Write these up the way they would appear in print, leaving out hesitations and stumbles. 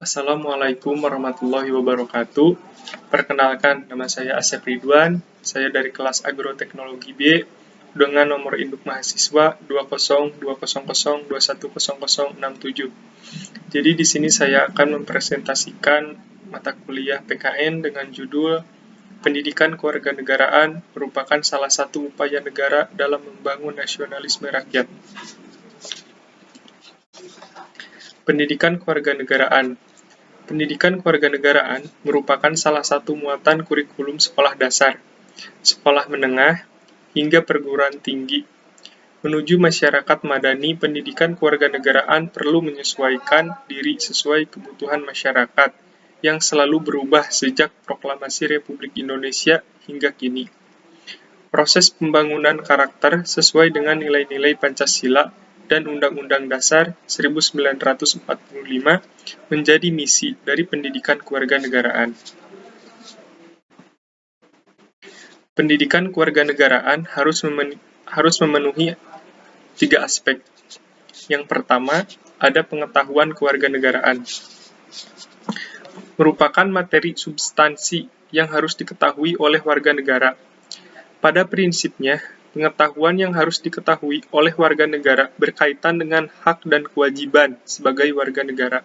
Assalamualaikum warahmatullahi wabarakatuh. Perkenalkan, nama saya Asep Ridwan. Saya dari kelas Agroteknologi B dengan nomor induk mahasiswa 20200210067. Jadi di sini saya akan mempresentasikan mata kuliah PKN dengan judul Pendidikan Kewarganegaraan merupakan salah satu upaya negara dalam membangun nasionalisme rakyat. Pendidikan Kewarganegaraan. Pendidikan kewarganegaraan merupakan salah satu muatan kurikulum sekolah dasar, sekolah menengah, hingga perguruan tinggi. Menuju masyarakat madani, pendidikan kewarganegaraan perlu menyesuaikan diri sesuai kebutuhan masyarakat yang selalu berubah sejak Proklamasi Republik Indonesia hingga kini. Proses pembangunan karakter sesuai dengan nilai-nilai Pancasila dan Undang-Undang Dasar 1945 menjadi misi dari pendidikan kewarganegaraan. Pendidikan kewarganegaraan harus memenuhi 3 aspek. Yang pertama, ada pengetahuan kewarganegaraan. Merupakan materi substansi yang harus diketahui oleh warga negara. Pada prinsipnya, pengetahuan yang harus diketahui oleh warga negara berkaitan dengan hak dan kewajiban sebagai warga negara.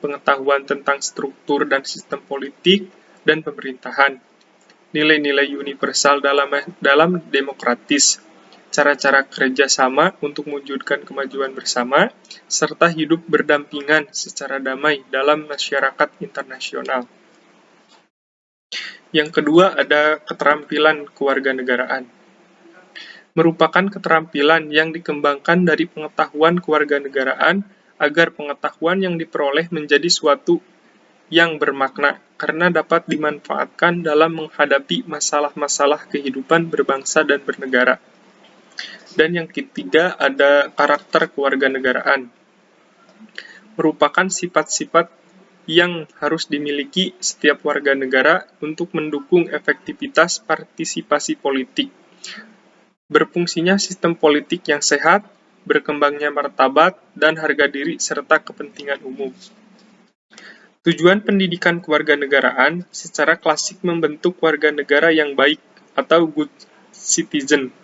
Pengetahuan tentang struktur dan sistem politik dan pemerintahan. Nilai-nilai universal dalam demokratis. Cara-cara kerjasama untuk mewujudkan kemajuan bersama, serta hidup berdampingan secara damai dalam masyarakat internasional. Yang kedua ada keterampilan kewarganegaraan. Merupakan keterampilan yang dikembangkan dari pengetahuan kewarganegaraan agar pengetahuan yang diperoleh menjadi suatu yang bermakna karena dapat dimanfaatkan dalam menghadapi masalah-masalah kehidupan berbangsa dan bernegara. Dan yang ketiga ada karakter kewarganegaraan. Merupakan sifat-sifat yang harus dimiliki setiap warga negara untuk mendukung efektivitas partisipasi politik. Berfungsinya sistem politik yang sehat, berkembangnya martabat dan harga diri serta kepentingan umum. Tujuan pendidikan kewarganegaraan secara klasik membentuk warga negara yang baik atau good citizen.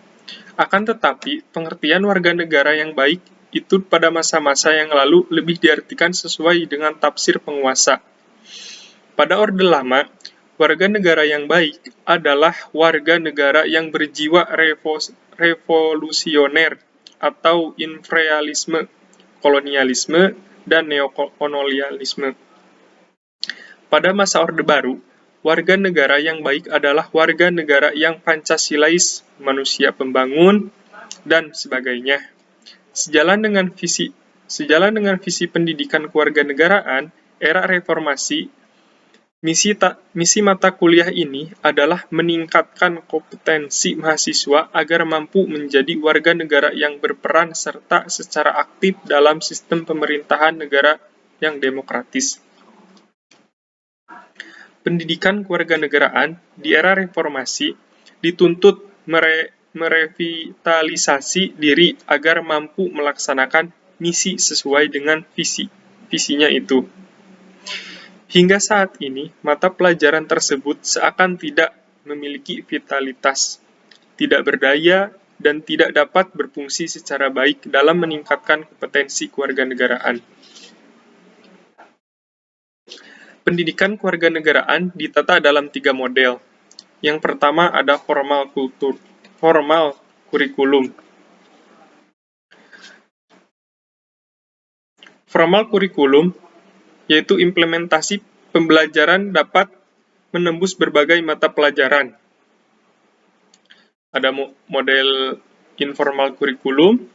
Akan tetapi, pengertian warga negara yang baik itu pada masa-masa yang lalu lebih diartikan sesuai dengan tafsir penguasa. Pada Orde Lama, warga negara yang baik adalah warga negara yang berjiwa revolusioner atau imperialisme, kolonialisme, dan neokolonialisme. Pada masa Orde Baru, warga negara yang baik adalah warga negara yang Pancasilais, manusia pembangun, dan sebagainya. Sejalan dengan visi pendidikan kewarganegaraan era reformasi, misi mata kuliah ini adalah meningkatkan kompetensi mahasiswa agar mampu menjadi warga negara yang berperan serta secara aktif dalam sistem pemerintahan negara yang demokratis. Pendidikan kewarganegaraan di era reformasi dituntut merevitalisasi diri agar mampu melaksanakan misi sesuai dengan visinya itu. Hingga saat ini, mata pelajaran tersebut seakan tidak memiliki vitalitas, tidak berdaya, dan tidak dapat berfungsi secara baik dalam meningkatkan kompetensi kewarganegaraan. Pendidikan kewarganegaraan ditata dalam 3 model. Yang pertama ada formal kurikulum. Formal kurikulum yaitu implementasi pembelajaran dapat menembus berbagai mata pelajaran. Ada model informal kurikulum.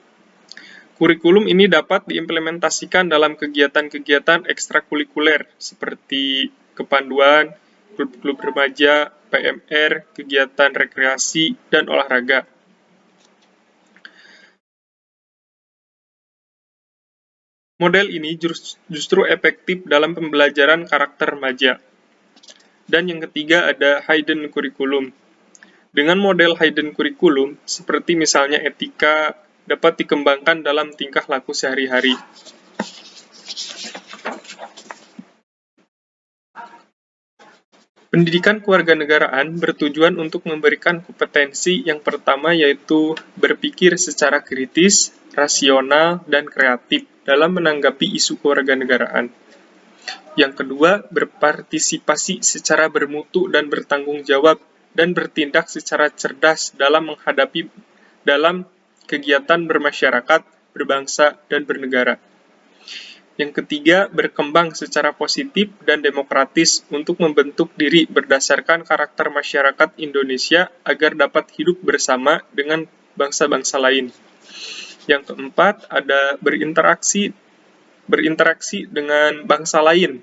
Kurikulum ini dapat diimplementasikan dalam kegiatan-kegiatan ekstrakurikuler seperti kepanduan, klub-klub remaja, PMR, kegiatan rekreasi, dan olahraga. Model ini justru efektif dalam pembelajaran karakter remaja. Dan yang ketiga ada hidden curriculum. Dengan model hidden curriculum, seperti misalnya etika, dapat dikembangkan dalam tingkah laku sehari-hari. Pendidikan kewarganegaraan bertujuan untuk memberikan kompetensi yang pertama yaitu berpikir secara kritis, rasional, dan kreatif dalam menanggapi isu kewarganegaraan. Yang kedua, berpartisipasi secara bermutu dan bertanggung jawab dan bertindak secara cerdas dalam menghadapi dalam kegiatan bermasyarakat, berbangsa, dan bernegara. Yang ketiga, berkembang secara positif dan demokratis untuk membentuk diri berdasarkan karakter masyarakat Indonesia agar dapat hidup bersama dengan bangsa-bangsa lain. Yang keempat, ada berinteraksi dengan bangsa lain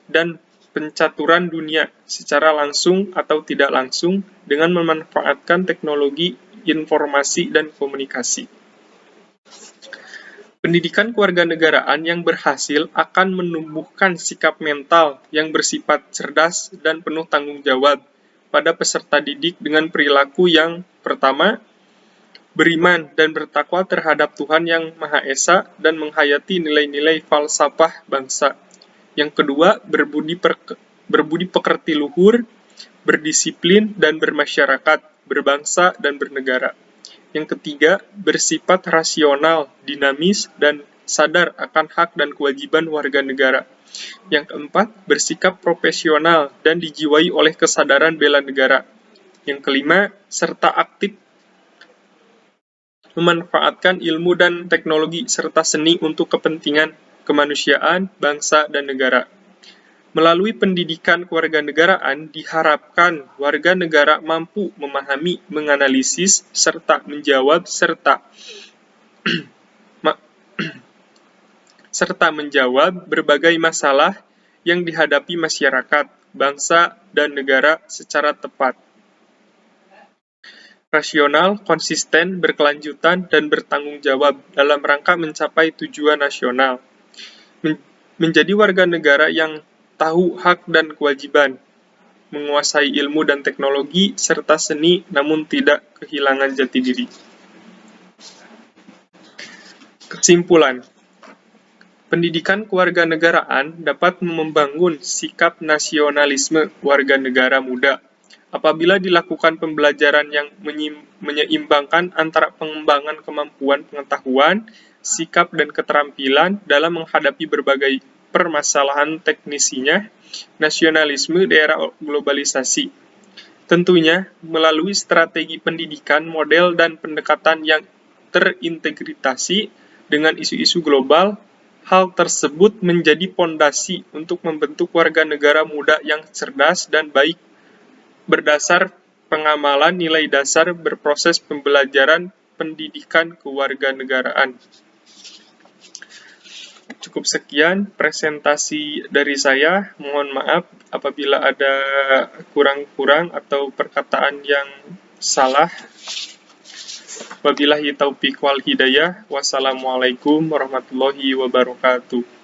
dan pencaturan dunia secara langsung atau tidak langsung dengan memanfaatkan teknologi informasi dan komunikasi. Pendidikan kewarganegaraan yang berhasil akan menumbuhkan sikap mental yang bersifat cerdas dan penuh tanggung jawab pada peserta didik dengan perilaku yang pertama, beriman dan bertakwa terhadap Tuhan yang Maha Esa dan menghayati nilai-nilai falsafah bangsa. Yang kedua, berbudi pekerti luhur, berdisiplin dan bermasyarakat, berbangsa dan bernegara. Yang ketiga, bersifat rasional, dinamis, dan sadar akan hak dan kewajiban warga negara. Yang keempat, bersikap profesional dan dijiwai oleh kesadaran bela negara. Yang kelima, serta aktif memanfaatkan ilmu dan teknologi serta seni untuk kepentingan kemanusiaan, bangsa, dan negara. Melalui pendidikan kewarganegaraan, diharapkan warga negara mampu memahami, menganalisis, serta menjawab berbagai masalah yang dihadapi masyarakat, bangsa, dan negara secara tepat, rasional, konsisten, berkelanjutan, dan bertanggung jawab dalam rangka mencapai tujuan nasional. Menjadi warga negara yang tahu hak dan kewajiban, menguasai ilmu dan teknologi, serta seni namun tidak kehilangan jati diri. Kesimpulan, pendidikan kewarganegaraan dapat membangun sikap nasionalisme warga negara muda apabila dilakukan pembelajaran yang menyeimbangkan antara pengembangan kemampuan pengetahuan, sikap dan keterampilan dalam menghadapi berbagai permasalahan teknisinya, nasionalisme di era globalisasi. Tentunya, melalui strategi pendidikan, model, dan pendekatan yang terintegrasi dengan isu-isu global, hal tersebut menjadi pondasi untuk membentuk warga negara muda yang cerdas dan baik berdasar pengamalan nilai dasar berproses pembelajaran pendidikan kewarganegaraan. Cukup sekian presentasi dari saya. Mohon maaf apabila ada kurang-kurang atau perkataan yang salah. Wabillahi taufiq wal hidayah. Wassalamualaikum warahmatullahi wabarakatuh.